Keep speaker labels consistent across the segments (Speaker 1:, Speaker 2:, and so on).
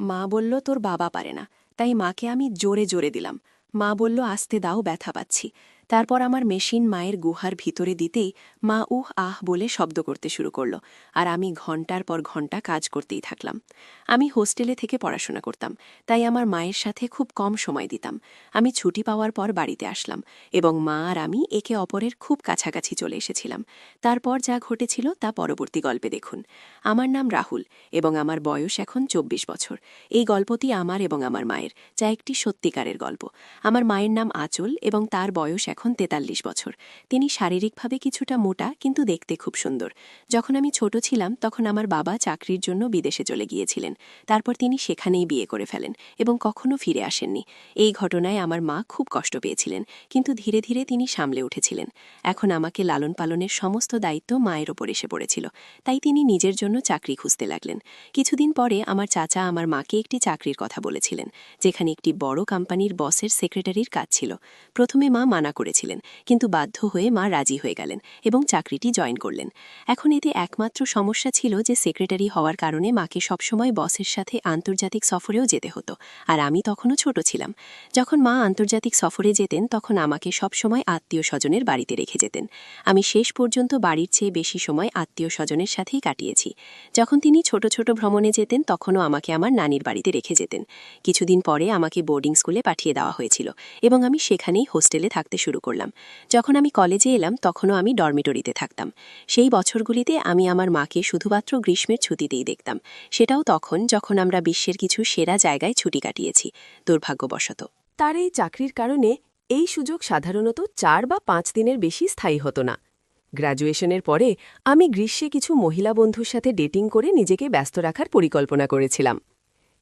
Speaker 1: মা বলল, তোর বাবা পারে না। তাই মাকে আমি জোরে জোরে দিলাম। মা বলল, আস্তে দাও, ব্যথা পাচ্ছি। তারপর আমার মেশিন মায়ের গুহার ভিতরে দিতেই মা উহ আহ বলে শব্দ করতে শুরু করল, আর আমি ঘণ্টার পর ঘণ্টা কাজ করতেই থাকলাম। আমি হোস্টেলে থেকে পড়াশোনা করতাম, তাই আমার মায়ের সাথে খুব কম সময় দিতাম। আমি ছুটি পাওয়ার পর বাড়িতে আসলাম এবং মা আর আমি একে অপরের খুব কাছাকাছি চলে এসেছিলাম। তারপর যা ঘটেছিল তা পরবর্তী গল্পে দেখুন। আমার নাম রাহুল এবং আমার বয়স এখন ২৪ বছর। এই গল্পটি আমার এবং আমার মায়ের, যা একটি সত্যিকারের গল্প। আমার মায়ের নাম আঁচল এবং তার বয়স এখন ৪৩ বছর। তিনি শারীরিকভাবে কিছুটা মোটা, কিন্তু দেখতে খুব সুন্দর। যখন আমি ছোট ছিলাম তখন আমার বাবা চাকরির জন্য বিদেশে চলে গিয়েছিলেন। তারপর তিনি সেখানেই বিয়ে করে ফেলেন এবং কখনো ফিরে আসেননি। এই ঘটনায় আমার মা খুব কষ্ট পেয়েছিলেন, কিন্তু ধীরে ধীরে তিনি সামলে উঠেছিলেন। এখন আমাকে লালন পালনের সমস্ত দায়িত্ব মায়ের ওপর এসে পড়েছিল, তাই তিনি নিজের জন্য চাকরি খুঁজতে লাগলেন। কিছুদিন পরে আমার চাচা আমার মাকে একটি চাকরির কথা বলেছিলেন, যেখানে একটি বড় কোম্পানির বসের সেক্রেটারির কাজ ছিল। প্রথমে মা মানা করেছিলেন, কিন্তু বাধ্য হয়ে মা রাজি হয়ে গেলেন এবং চাকরিটি জয়েন করলেন। এখন এতে একমাত্র সমস্যা ছিল যে সেক্রেটারি হওয়ার কারণে মাকে সবসময় বসের সাথে আন্তর্জাতিক সফরেও যেতে হতো, আর আমি তখনও ছোট ছিলাম। যখন মা আন্তর্জাতিক সফরে যেতেন তখন আমাকে সবসময় আত্মীয় স্বজনের বাড়িতে রেখে যেতেন। আমি শেষ পর্যন্ত বাড়ির চেয়ে বেশি সময় আত্মীয় স্বজনের সাথেই কাটিয়েছি। যখন তিনি ছোট ছোট ভ্রমণে যেতেন তখনও আমাকে আমার নানির বাড়িতে রেখে যেতেন। কিছুদিন পরে আমাকে বোর্ডিং স্কুলে পাঠিয়ে দেওয়া হয়েছিল এবং আমি সেখানেই হোস্টেলে থাকতে শুরু করলাম। যখন আমি কলেজে এলাম তখনও আমি ডরমিটরিতে থাকতাম। সেই বছরগুলিতে আমি আমার মাকে শুধুমাত্র গ্রীষ্মের ছুটিতেই দেখতাম, সেটাও তখন যখন আমরা বিশ্বের কিছু সেরা জায়গায় ছুটি কাটিয়েছি, দুর্ভাগ্যবশত।
Speaker 2: তার এই চাকরির কারণে এই সুযোগ সাধারণত ৪ বা ৫ দিনের বেশি স্থায়ী হতো না। গ্র্যাজুয়েশনের পরে আমি গ্রীষ্মে কিছু মহিলা বন্ধুর সাথে ডেটিং করে নিজেকে ব্যস্ত রাখার পরিকল্পনা করেছিলাম।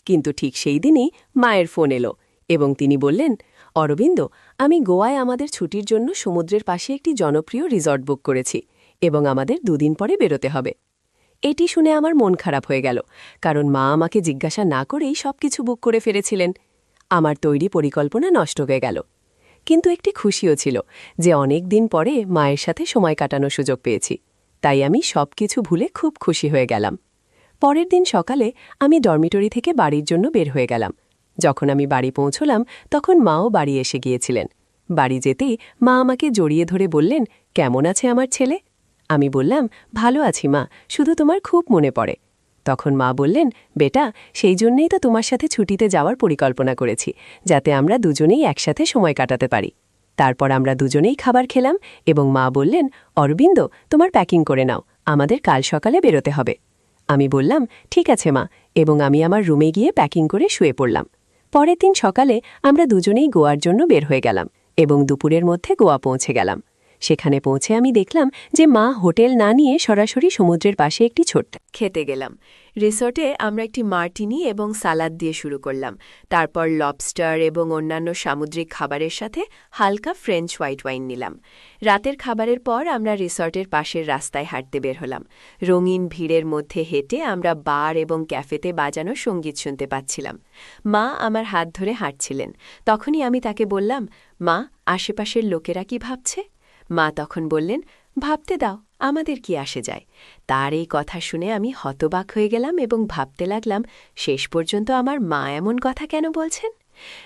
Speaker 2: কিন্তু ঠিক সেই দিনই মায়ের ফোন এলো এবং তিনি বললেন, অরবিন্দ, আমি গোয়ায় আমাদের ছুটির জন্য সমুদ্রের পাশে একটি জনপ্রিয় রিসর্ট বুক করেছি এবং আমাদের ২ দিন পরে বেরোতে হবে। এটি শুনে আমার মন খারাপ হয়ে গেল, কারণ মা আমাকে জিজ্ঞাসা না করেই সবকিছু বুক করে ফেলেছিলেন। আমার তৈরি পরিকল্পনা নষ্ট হয়ে গেল। কিন্তু একটি খুশিও ছিল যে অনেক দিন পরে মায়ের সাথে সময় কাটানোর সুযোগ পেয়েছি। তাই আমি সবকিছু ভুলে খুব খুশি হয়ে গেলাম। পরের দিন সকালে আমি ডরমিটরি থেকে বাড়ির জন্য বের হয়ে গেলাম। যখন আমি বাড়ি পৌঁছলাম তখন মাও বাড়ি এসে গিয়েছিলেন। বাড়ি যেতেই মা আমাকে জড়িয়ে ধরে বললেন, কেমন আছে আমার ছেলে? আমি বললাম, ভালো আছি মা, শুধু তোমার খুব মনে পড়ে। তখন মা বললেন, বেটা, সেই জন্যেই তো তোমার সাথে ছুটিতে যাওয়ার পরিকল্পনা করেছি, যাতে আমরা দুজনেই একসাথে সময় কাটাতে পারি। তারপর আমরা দুজনেই খাবার খেলাম এবং মা বললেন, অরবিন্দ, তোমার প্যাকিং করে নাও, আমাদের কাল সকালে বেরোতে হবে। আমি বললাম, ঠিক আছে মা, এবং আমি আমার রুমে গিয়ে প্যাকিং করে শুয়ে পড়লাম। পরের দিন সকালে আমরা দুজনেই গোয়ার জন্য বের হয়ে গেলাম এবং দুপুরের মধ্যে গোয়া পৌঁছে গেলাম। সেখানে পৌঁছে আমি দেখলাম যে মা হোটেল না নিয়ে সরাসরি সমুদ্রের পাশে একটি ছোট্ট খেতে গেলাম। রিসর্টে আমরা একটি মার্টিনি এবং সালাদ দিয়ে শুরু করলাম। তারপর লবস্টার এবং অন্যান্য সামুদ্রিক খাবারের সাথে হালকা ফ্রেঞ্চ হোয়াইট ওয়াইন নিলাম। রাতের খাবারের পর আমরা রিসর্টের পাশের রাস্তায় হাঁটতে বের হলাম। রঙিন ভিড়ের মধ্যে হেঁটে আমরা বার এবং ক্যাফেতে বাজানো সঙ্গীত শুনতে পাচ্ছিলাম। মা আমার হাত ধরে হাঁটছিলেন। তখনই আমি তাকে বললাম, মা, আশেপাশের লোকেরা কি ভাবছে? মা তখন বললেন, ভাবতে দাও, আমাদের কি আসে যায়। তার এই কথা শুনে আমি হতবাক হয়ে গেলাম এবং ভাবতে লাগলাম, শেষ পর্যন্ত আমার মা এমন কথা কেন বলছেন।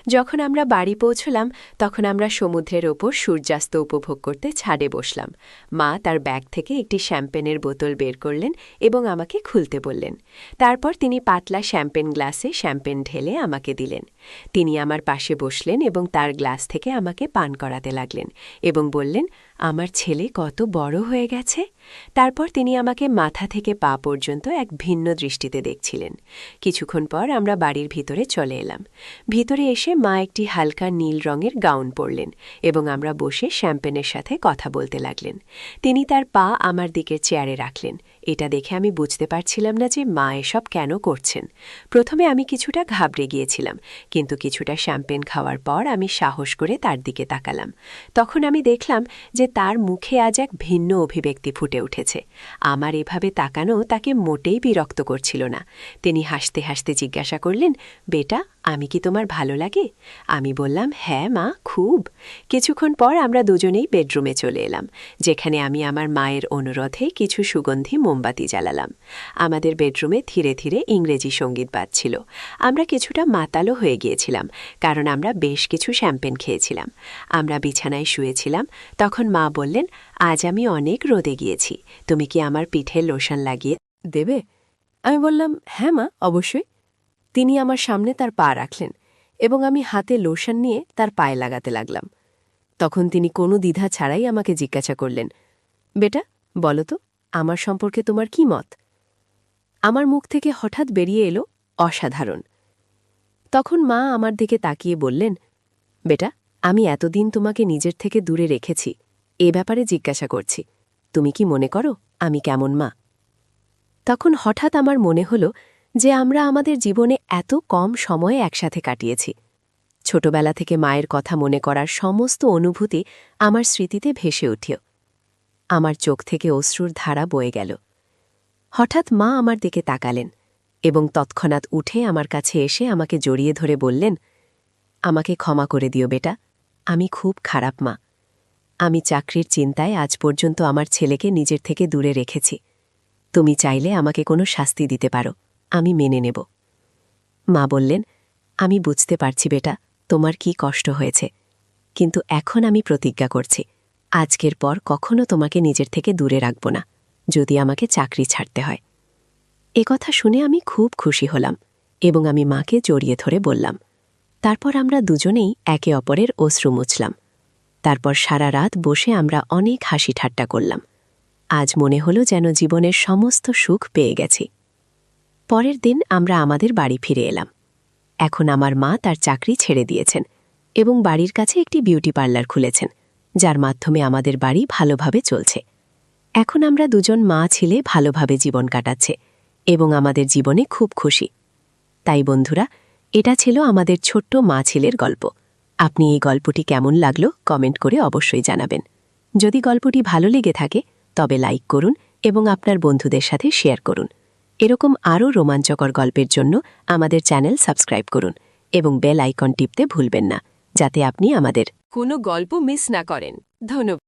Speaker 2: যখন আমরা বাড়ি পৌঁছলাম তখন আমরা সমুদ্রের ওপর সূর্যাস্ত উপভোগ করতে ছাদে বসলাম। মা তার ব্যাগ থেকে একটি শ্যাম্পেনের বোতল বের করলেন এবং আমাকে খুলতে বললেন। তারপর তিনি পাতলা শ্যাম্পেন গ্লাসে শ্যাম্পেন ঢেলে আমাকে দিলেন। তিনি আমার পাশে বসলেন এবং তার গ্লাস থেকে আমাকে পান করাতে লাগলেন এবং বললেন, আমার ছেলে কত বড় হয়ে গেছে। তারপর তিনি আমাকে মাথা থেকে পা পর্যন্ত এক ভিন্ন দৃষ্টিতে দেখছিলেন। কিছুক্ষণ পর আমরা বাড়ির ভিতরে চলে এলাম। ভিতরে এসে মা একটি হালকা নীল রঙের গাউন পরলেন এবং আমরা বসে শ্যাম্পেনের সাথে কথা বলতে লাগলেন। তিনি তার পা আমার দিকের চেয়ারে রাখলেন। এটা দেখে আমি বুঝতে পারছিলাম না যে মা এসব কেন করছেন। প্রথমে আমি কিছুটা ঘাবড়ে গিয়েছিলাম, কিন্তু কিছুটা শ্যাম্পেন খাওয়ার পর আমি সাহস করে তার দিকে তাকালাম। তখন আমি দেখলাম যে তার মুখে আজ এক ভিন্ন অভিব্যক্তি ফুটে উঠেছে। আমার এভাবে তাকানো তাকে মোটেই বিরক্ত করছিল না। তিনি হাসতে হাসতে জিজ্ঞাসা করলেন, বেটা,
Speaker 1: আমি কি তোমার ভালো লাগে? আমি বললাম, হ্যাঁ মা, খুব। কিছুক্ষণ পর আমরা দুজনেই বেডরুমে চলে এলাম, যেখানে আমি আমার মায়ের অনুরোধে কিছু সুগন্ধি মোমবাতি জ্বালালাম। আমাদের বেডরুমে ধীরে ধীরে ইংরেজি সঙ্গীত বাজছিল। আমরা কিছুটা মাতালও হয়ে গিয়েছিলাম, কারণ আমরা বেশ কিছু শ্যাম্পেন খেয়েছিলাম। আমরা বিছানায় শুয়েছিলাম, তখন মা বললেন, আজ আমি অনেক রোদে গিয়েছি, তুমি কি আমার পিঠে লোশন লাগিয়ে
Speaker 2: দেবে? আমি বললাম, হ্যাঁ মা, অবশ্যই। তিনি আমার সামনে তার পা রাখলেন এবং আমি হাতে লোশন নিয়ে তার পায়ে লাগাতে লাগলাম। তখন তিনি কোনো দ্বিধা ছাড়াই আমাকে জিজ্ঞাসা করলেন, বেটা, বলো তো, আমার সম্পর্কে তোমার কি মত? আমার মুখ থেকে হঠাৎ বেরিয়ে এলো, অসাধারণ। তখন মা আমার দিকে তাকিয়ে বললেন, বেটা, আমি এতদিন তোমাকে নিজের থেকে দূরে রেখেছি, এ ব্যাপারে জিজ্ঞাসা করছি। তুমি কি মনে করো আমি কেমন মা? তখন হঠাৎ আমার মনে হল যে আমরা আমাদের জীবনে এত কম সময়ে একসাথে কাটিয়েছি। ছোটবেলা থেকে মায়ের কথা মনে করার সমস্ত অনুভূতি আমার স্মৃতিতে ভেসে উঠল। আমার চোখ থেকে অশ্রুর ধারা বয়ে গেল। হঠাৎ মা আমার দিকে তাকালেন এবং তৎক্ষণাৎ উঠে আমার কাছে এসে আমাকে জড়িয়ে ধরে বললেন, আমাকে ক্ষমা করে দিও বেটা, আমি খুব খারাপ মা। আমি চাকরির চিন্তায় আজ পর্যন্ত আমার ছেলেকে নিজের থেকে দূরে রেখেছি। তুমি চাইলে আমাকে কোনো শাস্তি দিতে পারো, আমি মেনে নেব। মা বললেন, আমি বুঝতে পারছি বেটা, তোমার কি কষ্ট হয়েছে, কিন্তু এখন আমি প্রতিজ্ঞা করছি, আজকের পর কখনো তোমাকে নিজের থেকে দূরে রাখব না, যদি আমাকে চাকরি ছাড়তে হয়। কথা শুনে আমি খুব খুশি হলাম এবং আমি মাকে জড়িয়ে ধরে বললাম। তারপর আমরা দুজনেই একে অপরের অশ্রু মুছলাম। তারপর সারা রাত বসে আমরা অনেক হাসি ঠাট্টা করলাম। আজ মনে হলো যেন জীবনের সমস্ত সুখ পেয়ে গেছি। পরের দিন আমরা আমাদের বাড়ি ফিরে এলাম। এখন আমার মা তার চাকরি ছেড়ে দিয়েছেন এবং বাড়ির কাছে একটি বিউটি পার্লার খুলেছেন, যার মাধ্যমে আমাদের বাড়ি ভালোভাবে চলছে। এখন আমরা দুজন মা ছেলে ভালোভাবে জীবন কাটাচ্ছে এবং আমাদের জীবনে খুব খুশি। তাই বন্ধুরা, এটা ছিল আমাদের ছোট্ট মা ছেলের গল্প। আপনি এই গল্পটি কেমন লাগলো কমেন্ট করে অবশ্যই জানাবেন। যদি গল্পটি ভালো লেগে থাকে তবে লাইক করুন এবং আপনার বন্ধুদের সাথে শেয়ার করুন। এরকম আরও রোমাঞ্চকর গল্পের জন্য আমাদের চ্যানেল সাবস্ক্রাইব করুন এবং বেল আইকন টিপতে ভুলবেন না, যাতে আপনি আমাদের কোনো গল্প মিস না করেন। ধন্যবাদ।